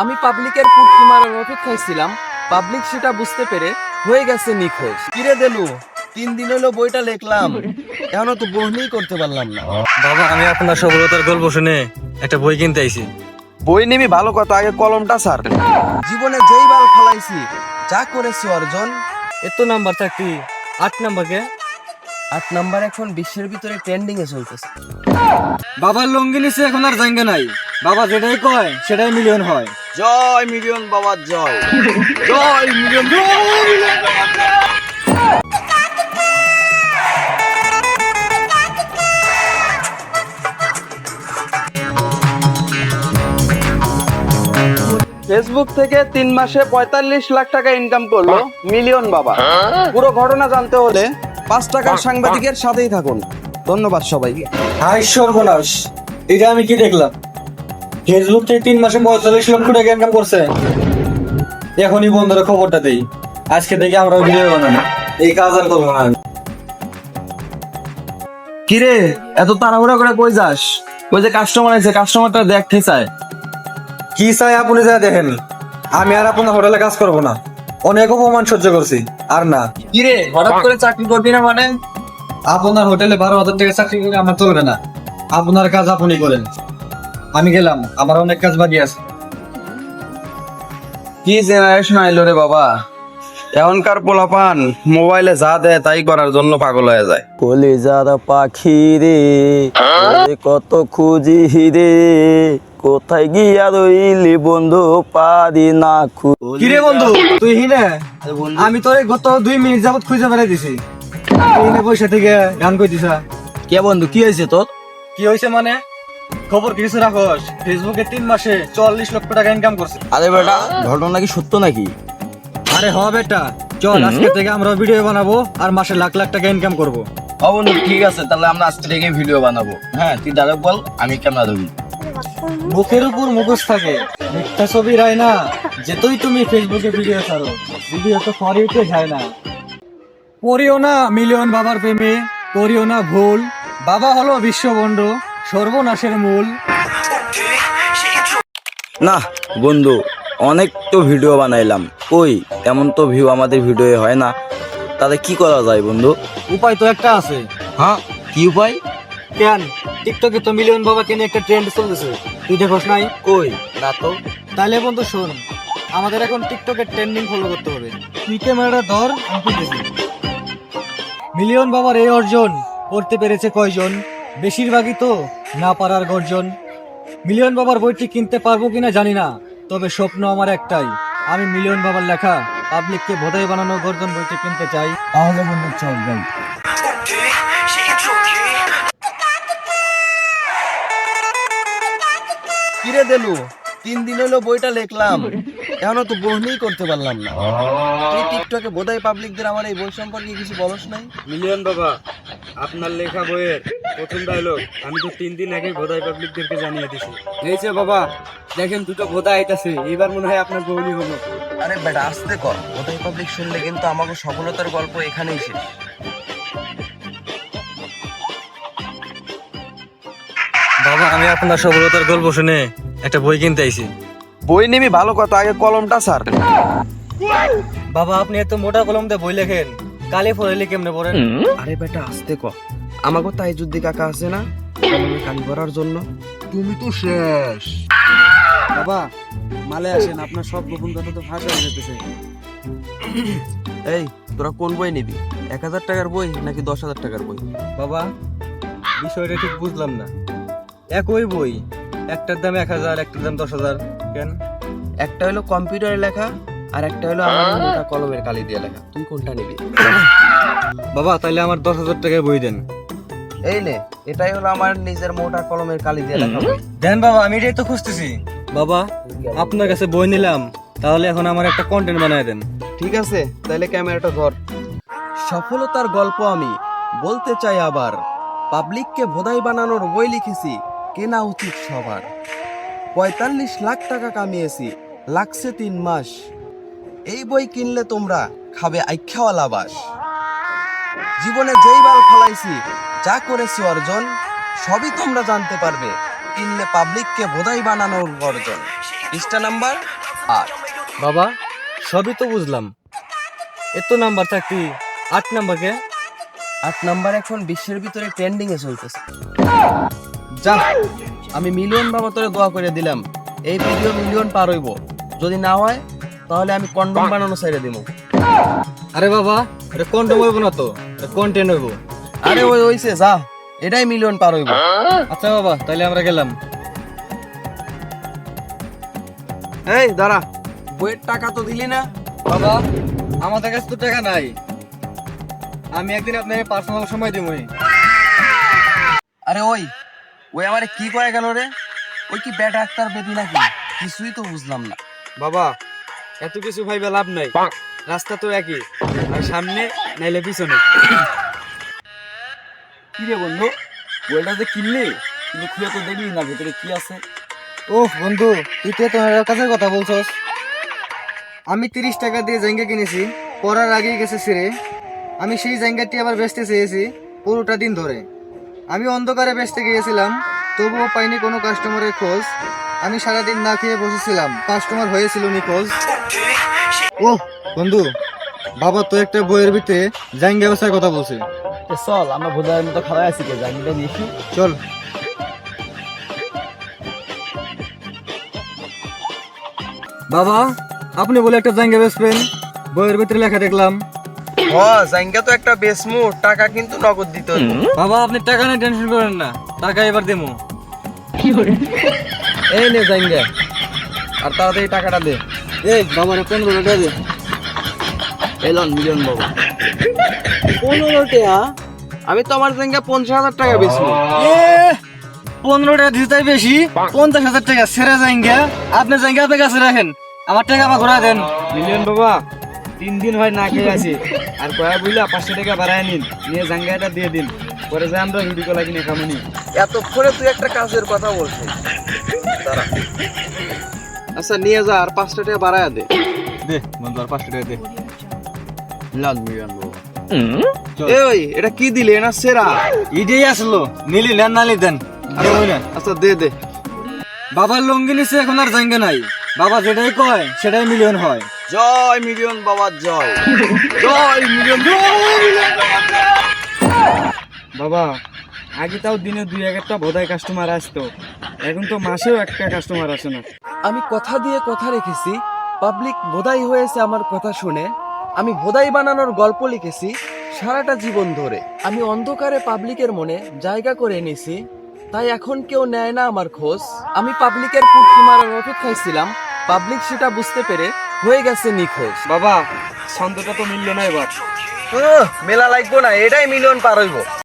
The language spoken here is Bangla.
আমি পাবলিকের পুটকি মারার অপেক্ষায় ছিলাম, পাবলিক সেটা বুঝতে পেরে হয়ে গেছে নিখোঁজ। কিরে দেলু, 3 দিন হলো বইটা লিখলাম, এখনো তো বহনই করতে পারলাম না। বাবা, আমি আপনার সফলতার গল্প শুনে একটা বই কিনতে আইছি। বই নিবি ভালো কথা, আগে কলমটা স্যার। জীবনে যেই বাল ফালাইছি, যা করেছি অর্জন। এত নাম্বার চাকরি, 8 নাম্বার কে? 8 নাম্বার এখন বিশ্বের ভিতরে ট্রেন্ডিং এ চলতেছে। বাবার লঙ্গি নিচে এখন আর জাঙ্গা নাই। বাবা যেটাই কয় সেটাই মিলিয়ন হয়। জয় মিলিয়ন বাবার জয়, জয় মিলিয়ন, জয় মিলিয়ন বাবার জয়। ফেসবুক থেকে 3 মাসে 45 লাখ টাকা ইনকাম করলো মিলিয়ন বাবা। পুরো ঘটনা জানতে হলে 5 টাকার সাংবাদিকের সাথেই থাকুন। ধন্যবাদ সবাইকে। হাই সর্বনাশ, এটা আমি কি দেখলাম? ফেসবুক থেকে 3 মাসে 45 লক্ষ টাকা ইনকাম করছে। এখনই বন্ধুরা খবরটা দেই, আজকে থেকে আমরা ভিডিও বানাবো। এই কাজ আর করবো না। কিরে, এত তাড়াহুড়া করে কই যাস? ওই যে কাস্টমার আছে, কাস্টমারটা দেখতে চায়। কি চাই আপনি যা দেখেন। আমি আর আপনার হোটেলে কাজ করবো না, অনেক অপমান সহ্য করছি আর না। কিরে, হঠাৎ করে চাকরি করবি না মানে? আপনার হোটেলে 12,000 টাকা চাকরি করে আমার চলবে না। আপনার কাজ আপনি করেন, আমি গেলাম, আমার অনেক কাজ বাকি আছে। কি জেনারেশন আইলো রে বাবা! এখনকার পোলাপান মোবাইলে যা দেয় তাই করার জন্য পাগল হয়ে যায়। কলিজার পাখি রে, ওরে কত খুঁজি রে, কোথায় গিয়া রইলি বন্ধু, পারি না কিরে বন্ধু, তুই হিনে? আমি তোর গত 2 মিনিট যাবত খুঁজে বেড়াই দিছি। তুই হিনে বসে থেকে গান কই দিছা। কে বন্ধু, কি হয়েছে তোর? কি হয়েছে মানে? খবর কিছু রাখস? ফেসবুকে 3 মাসে 44 লক্ষ টাকা ইনকাম করছে। আরে বেটা, ঘটনা কি সত্য নাকি? আরে হ বেটা, চল আজকে থেকে আমরা ভিডিও বানাবো আর মাসে লাখ লাখ টাকা ইনকাম করবো। বন্ধু ঠিক আছে, তাহলে আমরা আজকে থেকে ভিডিও বানাবো। হ্যাঁ, তুই ডায়লগ বল, আমি ক্যামেরা ধরি। মুখের উপর মুখোশ থাকে, মিথ্যা ছবি রায় না। যেতই তুমি ফেসবুকে ভিডিও ছাড়ো, ভিডিও তো ফরিতে যায় না। পড়িও না মিলিয়ন বাবার প্রেমে, করিও না ভুল। বাবা হলো বিশ্ববন্ধ, সর্বনাশের মূল। না বন্ধু, অনেক তো ভিডিও বানাইলাম, কই তেমন তো ভিউ আমাদের ভিডিও হয় না। তাহলে কি করা যায় বন্ধু? উপায় তো একটা আছে। হ্যাঁ, কি উপায়? কেন, টিকটকে তো মিলিয়ন বাবা কেন একটা ট্রেন্ড চলতেছে, তুই দেখোস নাই? কই না তো। তাহলে বন্ধু শোন, আমাদের এখন টিকটকের ট্রেন্ডিং ফলো করতে হবে। তুই ক্যামেরাটা ধর, আমি দেখি মিলিয়ন বাবার এই অর্জন করতে পেরেছে কয়জন? বেশিরভাগই তো না পারার গর্জন। মিলিয়ন বাবার বইটি কিনতে পারবো কিনা জানি না, তবে স্বপ্ন আমার একটাই, আমি মিলিয়ন বাবার লেখা পাবলিককে ভোদাই বানানো গর্জন বইটি কিনতে চাই। তাহলে বন্ধু চল যাই। কিরে দেলু, 3 দিন হলো বইটা লিখলাম, এখনো তো বহনই করতে পারলাম না। তুই টিকটকে বোধহয় পাবলিকদের আমার এই বই সম্পর্কে কিছু বলস নাই। মিলিয়ন বাবা, আপনার লেখা বইয়ের প্রথম ডায়লগ আমি তো 3 দিন আগে ভোদাই পাবলিকদেরকে জানিয়ে দিছি। এই যে বাবা, দেখেন দুটো ভোদা আইতাছে, এবার মনে হয় আপনার বউনি হলো। আরে বেটা আস্তে কর, বোধহয় পাবলিক শুনলে কিন্তু আমাকে সফলতার গল্প এখানেই শেষ। বাবা, আমি আপনার সফলতার গল্প শুনে একটা বই কিনতে আইছি। বই নিবি ভালো কথা, আগে কলমটা স্যার। বাবা, আপনি এত মোটা কলম দিয়ে বই লেখেন, কালে পড়াইলে কেমনে পড়েন? আরে বেটা আস্তে কর, আমাকে তাইজুদ্দি কাকা আছে না কলমে কালি করার জন্য। তুমি তো শেষ। বাবা মালে আসেন, আপনার সব গোপন কথা তো ফাঁস হয়ে যেতেছে। এই তোরা কোন বই নিবি, 1000 টাকার বই নাকি 10,000 টাকার বই? বাবা, বিষয়টা ঠিক বুঝলাম না। একই বই, একটার দাম 1000, একটার দাম 10,000 কেন? একটা হলো কম্পিউটারে লেখা, আর একটা হলো আমার মোটা কলমের কালি দিয়ে লেখা। তুই কোনটা নিবি? বাবা তাইলে আমার 10,000 টাকায় বই দেন। এই নে, এটাই হলো আমার নিজের মোটা কলমের কালি দিয়ে লেখা বই। দেন বাবা, আমি এটাই তো খুঁজতেছি। বাবা, আপনার কাছে বই নিলাম, তাহলে এখন আমার একটা কন্টেন্ট বানায় দেন। ঠিক আছে, তাহলে ক্যামেরাটা ধর। সফলতার গল্প আমি বলতে চাই আবার, পাবলিককে ভোদাই বানানোর বই লিখেছি, কেনা উচিত সবার। 45 লাখ টাকা কামিয়েছি, লাগছে 3 মাস। এই বই কিনলে তোমরা খাবে আইখাওয়ালা বাস। জীবনে যেই বাল ফালাইছি, যা করেছি অর্জন, সবই তোমরা জানতে পারবে, কিনলে পাবলিককে ভোদাই বানানোর গর্জন। পৃষ্ঠা নাম্বার 8। বাবা সবই তো বুঝলাম, এত নাম্বার থাকতি 8 নাম্বারকে? 8 নাম্বার এখন বিশ্বের ভিতরে ট্রেন্ডিং এ চলতেছে। যা, আমি মিলিয়ন বাবা তোরে দোয়া করে দিলাম, এই ভিডিও মিলিয়ন পার হইব। যদি না হয় তাহলে আমি কন্ডম বানানো ছেড়ে দিব। আরে বাবা, এটা কন্টেন্ট হইব না তো, কন্টেন্ট হইব। আরে ওই হইছে, যা, এটাই মিলিয়ন পার হইব। আচ্ছা বাবা, তাহলে আমরা গেলাম। এই দাঁড়া, বইয়ের টাকা তো দিলি না? বাবা আমাদের কাছে তো টাকা নাই, আমি একদিন আপনাকে পার্সোনাল সময় দিব। আরে ওই ওই আমারে কি করে গেল রে? ওই কি ব্যাট ডাক্তার বেবি নাকি? কিছুই তো বুঝলাম না। বাবা এত কিছু ভাইবে লাভ নাই, রাস্তা তো একই, আর সামনে নাইলে পিছনে। কি রে বন্ধু, বইটা যে কিনলি কিন্তু খুলে তো দেখলি না ভিতরে কি আছে। ওহ বন্ধু, তুই তো তোমার কাছে কথা বলছস। আমি 30 টাকা দিয়ে জায়গা কিনেছি, পড়ার আগেই গেছে ছিঁড়ে। আমি সেই জায়গাটি আবার বেচতে চেয়েছি পুরোটা দিন ধরে। আমি অন্ধকারে বেচতে গিয়েছিলাম, তবুও পাইনি কোনো কাস্টমারের খোঁজ। আমি সারাদিন না খেয়ে বসেছিলাম, কাস্টমার হয়েছিল নিখোঁজ। ওহ বন্ধু, বাবা তো একটা বইয়ের ভিতরে জায়গা বেচার কথা বলছে। চল আমরা ভোদার মতো খাওয়াই আছি, কে জানিটা দেখি। চল। বাবা আপনি বলে একটা জায়গা বেচবেন, বইয়ের ভিতরে লেখা দেখলাম। হ, জায়গা তো একটা বেসমু, টাকা কিন্তু নগদ দিতে হইব। বাবা আপনি টাকা নিয়ে টেনশন করেন না, টাকা এবার দেবো। এই নে জায়গা, আর তাড়াতাড়ি টাকাটা দে। এই বাবার 15 টাকা দে। এলন মিলিয়ন বাবা। 15 টাকা? আমি তো আমার জায়গা 50,000 টাকা বেচবো। 15 টাকা দিতে বেশি, 50,000 টাকা সেরা জায়গা। আপনি জায়গা আপনার কাছে রাখেন, আমার টাকা আমার ঘুরা দেন। মিলিয়ন বাবা 3 দিন হয় না খেয়ে আছি, আর কয়া বুঝলা 500 টাকা বাড়ায় নিন, নিয়ে জাঙ্গাটা দিয়ে দিন, পরে যে আমরা রুটি কলা কিনে খামুনি। এতক্ষণে তুই একটা কাজের কথা বলছিস, দাঁড়া। আচ্ছা নিয়ে যা, আর 5 টাকা বাড়ায়া দে। দে বন্ধু, আর 5 টাকা দে। লাল মিলিয়ন বাবা। এই এটা কি দিলে না সেরা? ইডেই আসলো, নিলি নেন নালি দেন। আরে ওই না, আচ্ছা দে দে। বাবার লঙ্গি নিছে, এখন আর জায়গা নাই। বাবা যেটাই কয় সেটাই মিলিয়ন হয়। জয় মিলিয়ন বাবা, জয় জয় মিলিয়ন। বাবা আগে তাও দিনে 2-1টা বোধায় কাস্টমার আসতো, এখন তো মাসেও একটা কাস্টমার আসে না। আমি কথা দিয়ে কথা রেখেছি, পাবলিক বোধাই হয়েছে আমার কথা শুনে। আমি বোধাই বানানোর গল্প লিখেছি সারাটা জীবন ধরে। আমি অন্ধকারে পাবলিকের মনে জায়গা করে নিছি, তাই এখন কেউ নেয় না আমার খোঁজ। আমি পাবলিকের পুটকি মারার অপেক্ষায় ছিলাম, পাবলিক সেটা বুঝতে পেরে হয়ে গেছে নিখোঁজ। বাবা ছন্দটা তো মিললো না এবার। মেলা লাগবো না, এটাই মিলিয়ন পার হইব।